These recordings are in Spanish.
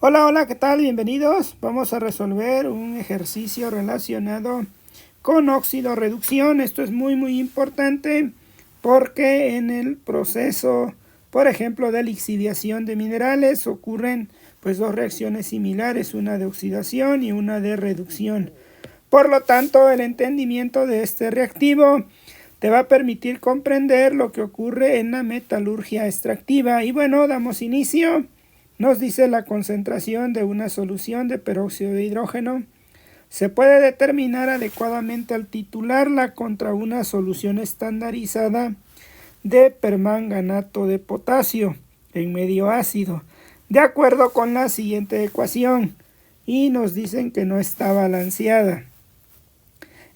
Hola, hola, ¿qué tal? Bienvenidos. Vamos a resolver un ejercicio relacionado con óxido reducción. Esto es muy importante porque en el proceso, por ejemplo, de lixiviación de minerales ocurren pues dos reacciones similares, una de oxidación y una de reducción. Por lo tanto, el entendimiento de este reactivo te va a permitir comprender lo que ocurre en la metalurgia extractiva. Y bueno, damos inicio. Nos dice la concentración de una solución de peróxido de hidrógeno. Se puede determinar adecuadamente al titularla contra una solución estandarizada de permanganato de potasio en medio ácido, de acuerdo con la siguiente ecuación. Y nos dicen que no está balanceada.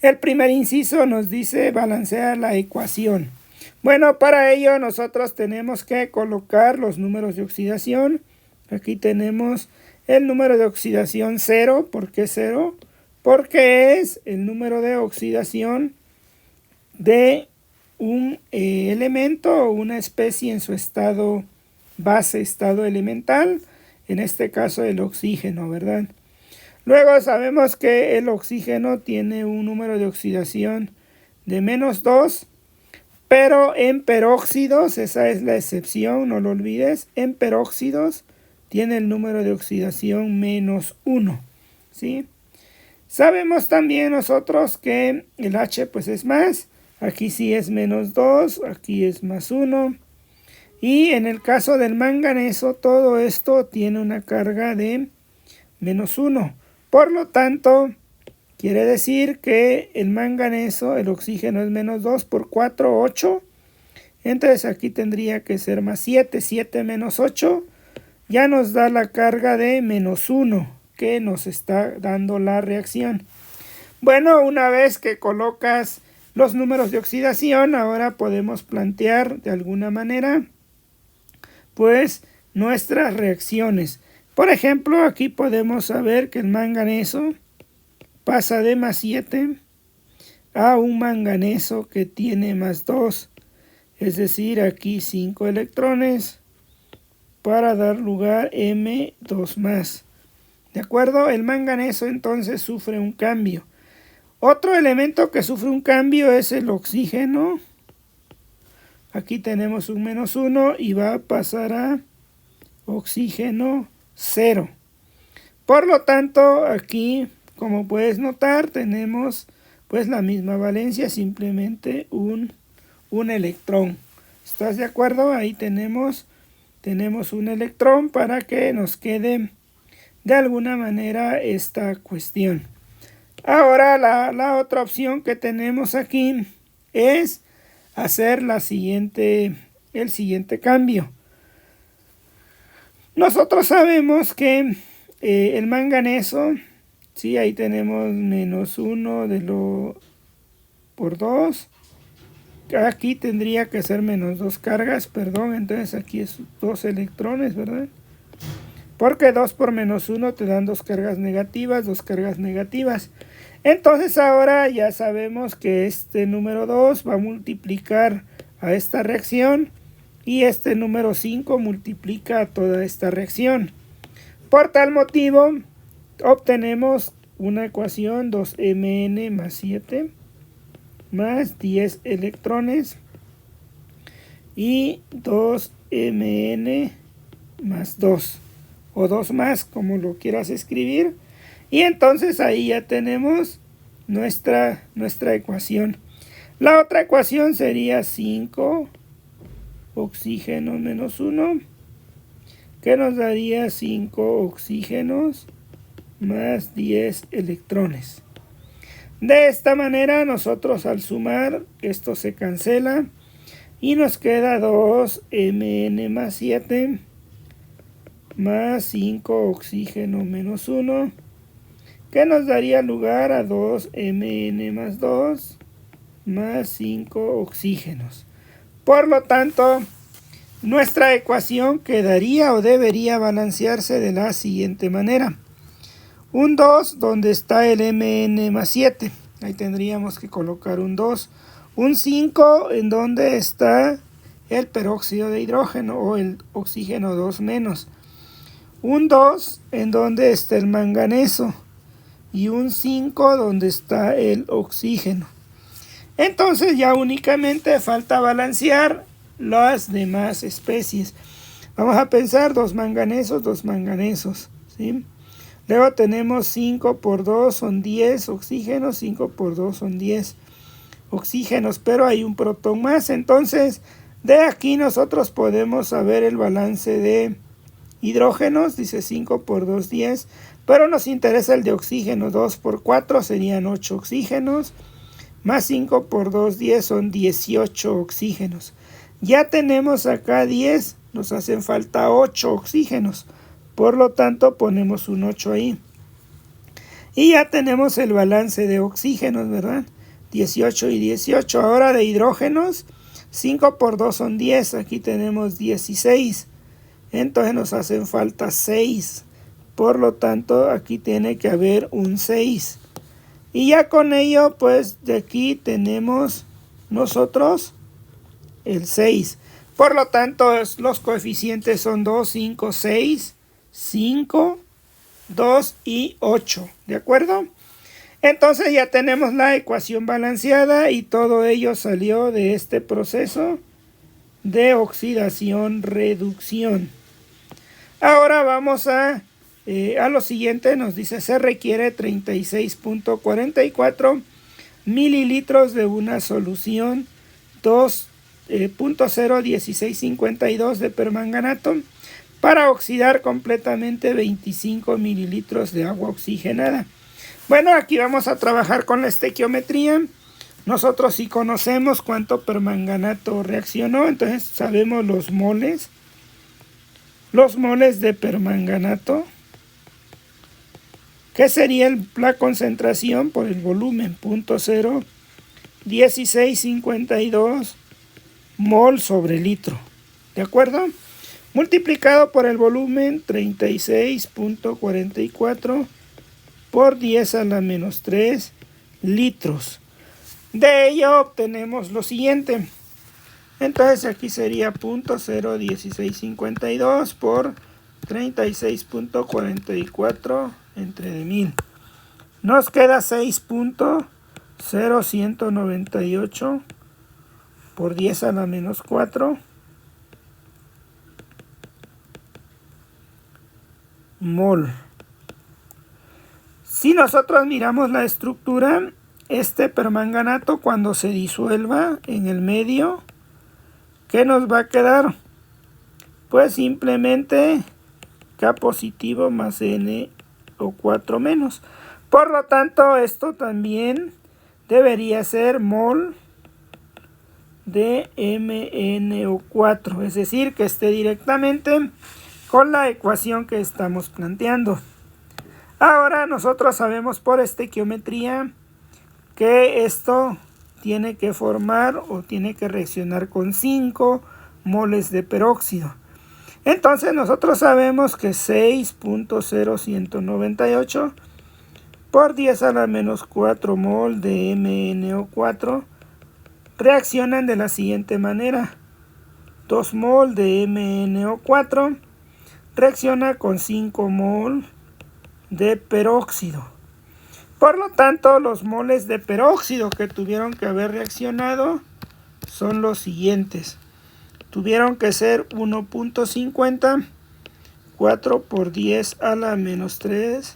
El primer inciso nos dice balancear la ecuación. Bueno, para ello nosotros tenemos que colocar los números de oxidación. Aquí tenemos el número de oxidación 0. ¿Por qué 0? Porque es el número de oxidación de un elemento o una especie en su estado base, estado elemental. En este caso el oxígeno, ¿verdad? Luego sabemos que el oxígeno tiene un número de oxidación de -2. Pero en peróxidos, esa es la excepción, no lo olvides, en peróxidos tiene el número de oxidación -1, ¿sí? Sabemos también nosotros que el H pues es más, aquí sí es -2, aquí es +1. Y en el caso del manganeso, todo esto tiene una carga de -1. Por lo tanto, quiere decir que el manganeso, el oxígeno es -2 por 4, 8. Entonces aquí tendría que ser +7. 7 menos 8 ya nos da la carga de -1 que nos está dando la reacción. Bueno, una vez que colocas los números de oxidación, ahora podemos plantear de alguna manera pues nuestras reacciones. Por ejemplo, aquí podemos saber que el manganeso pasa de +7 a un manganeso que tiene +2. Es decir, aquí 5 electrones para dar lugar M2+. ¿De acuerdo? El manganeso entonces sufre un cambio. Otro elemento que sufre un cambio es el oxígeno. Aquí tenemos un -1 y va a pasar a oxígeno 0. Por lo tanto, aquí, como puedes notar, tenemos pues la misma valencia, simplemente un electrón. ¿Estás de acuerdo? Ahí tenemos un electrón para que nos quede de alguna manera esta cuestión. Ahora la otra opción que tenemos aquí es hacer el siguiente cambio. Nosotros sabemos que el manganeso, sí, ahí tenemos -1 por 2. Aquí tendría que ser -2 cargas, perdón, entonces aquí es 2 electrones, ¿verdad? Porque 2 por -1 te dan 2 cargas negativas, 2 cargas negativas. Entonces ahora ya sabemos que este número 2 va a multiplicar a esta reacción y este número 5 multiplica a toda esta reacción. Por tal motivo obtenemos una ecuación 2Mn más 7 más 10 electrones y 2Mn más 2 o 2 más, como lo quieras escribir. Y entonces ahí ya tenemos nuestra ecuación. La otra ecuación sería 5 oxígenos menos 1, que nos daría 5 oxígenos más 10 electrones. De esta manera nosotros al sumar esto se cancela y nos queda 2Mn más 7 más 5 oxígeno menos 1, que nos daría lugar a 2Mn más 2 más 5 oxígenos. Por lo tanto, nuestra ecuación quedaría o debería balancearse de la siguiente manera. Un 2 donde está el Mn más 7. Ahí tendríamos que colocar un 2. Un 5 en donde está el peróxido de hidrógeno o el oxígeno 2 menos. un 2 en donde está el manganeso y un 5 donde está el oxígeno. Entonces ya únicamente falta balancear las demás especies. Vamos a pensar 2 manganesos, ¿sí? Luego tenemos 5 por 2 son 10 oxígenos, 5 por 2 son 10 oxígenos, pero hay un protón más. Entonces, de aquí nosotros podemos saber el balance de hidrógenos, dice 5 por 2, 10, pero nos interesa el de oxígeno, 2 por 4 serían 8 oxígenos, más 5 por 2, 10 son 18 oxígenos. Ya tenemos acá 10, nos hacen falta 8 oxígenos, por lo tanto ponemos un 8 ahí. Y ya tenemos el balance de oxígenos, ¿verdad? 18 y 18. Ahora de hidrógenos, 5 por 2 son 10, aquí tenemos 16. Entonces nos hacen falta 6. Por lo tanto, aquí tiene que haber un 6. Y ya con ello, pues de aquí tenemos nosotros el 6. Por lo tanto, los coeficientes son 2, 5, 6, 5, 2 y 8. ¿De acuerdo? Entonces ya tenemos la ecuación balanceada y todo ello salió de este proceso de oxidación-reducción. Ahora vamos a lo siguiente. Nos dice se requiere 36.44 mililitros de una solución 2.01652 de permanganato para oxidar completamente 25 mililitros de agua oxigenada. Bueno, aquí vamos a trabajar con la estequiometría. Nosotros sí conocemos cuánto permanganato reaccionó, entonces sabemos los moles. Los moles de permanganato, que sería la concentración por el volumen, 0.01652 mol sobre litro. ¿De acuerdo? Multiplicado por el volumen, 36.44 por 10 a la menos 3 litros. De ello obtenemos lo siguiente. Entonces aquí sería 0.01652 por 36.44 entre de 1000. Nos queda 6.0198 por 10 a la menos 4 mol. Si nosotros miramos la estructura, este permanganato cuando se disuelva en el medio, ¿qué nos va a quedar? Pues simplemente K positivo más NO4 menos. Por lo tanto, esto también debería ser mol de MnO4, es decir, que esté directamente con la ecuación que estamos planteando. Ahora nosotros sabemos por estequiometría que esto tiene que formar o tiene que reaccionar con 5 moles de peróxido. Entonces nosotros sabemos que 6.0198 por 10 a la menos 4 mol de MnO4 reaccionan de la siguiente manera. 2 mol de MnO4 reacciona con 5 mol de peróxido. Por lo tanto, los moles de peróxido que tuvieron que haber reaccionado son los siguientes. Tuvieron que ser 1.50, 4 por 10 a la menos 3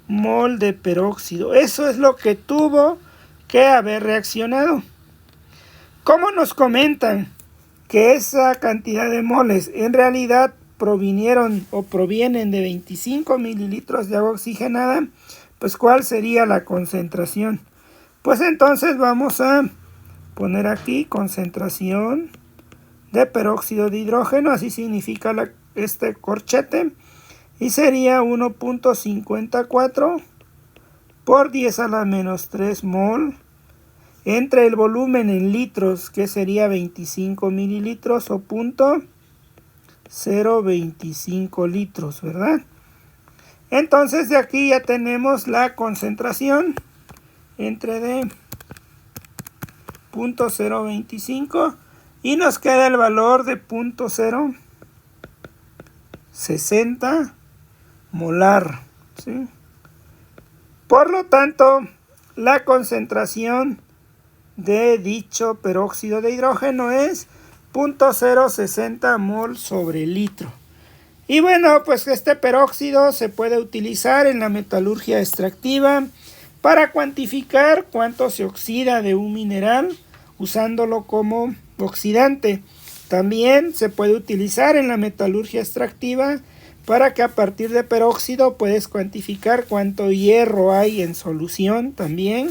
mol de peróxido. Eso es lo que tuvo que haber reaccionado. ¿Cómo nos comentan que esa cantidad de moles en realidad provienen de 25 mililitros de agua oxigenada? Pues ¿cuál sería la concentración? Pues entonces vamos a poner aquí concentración de peróxido de hidrógeno, así significa este corchete, y sería 1.54 por 10 a la menos 3 mol entre el volumen en litros, que sería 25 mililitros o 0.025 litros, ¿verdad? Entonces de aquí ya tenemos la concentración entre de 0.025 y nos queda el valor de 0.060 molar, ¿sí? Por lo tanto, la concentración de dicho peróxido de hidrógeno es 0.060 mol sobre litro. Y bueno, pues este peróxido se puede utilizar en la metalurgia extractiva para cuantificar cuánto se oxida de un mineral usándolo como oxidante. También se puede utilizar en la metalurgia extractiva para que a partir de peróxido puedes cuantificar cuánto hierro hay en solución también.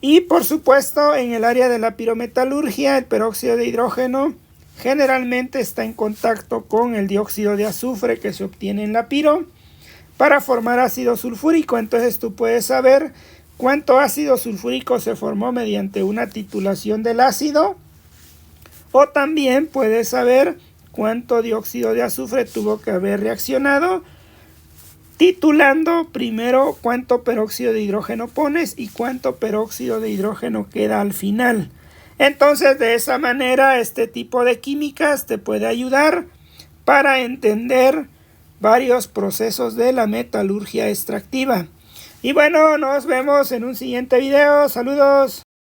Y por supuesto, en el área de la pirometalurgia, el peróxido de hidrógeno generalmente está en contacto con el dióxido de azufre que se obtiene en la piro para formar ácido sulfúrico. Entonces tú puedes saber cuánto ácido sulfúrico se formó mediante una titulación del ácido, o también puedes saber cuánto dióxido de azufre tuvo que haber reaccionado titulando primero cuánto peróxido de hidrógeno pones y cuánto peróxido de hidrógeno queda al final. Entonces, de esa manera, este tipo de químicas te puede ayudar para entender varios procesos de la metalurgia extractiva. Y bueno, nos vemos en un siguiente video. Saludos.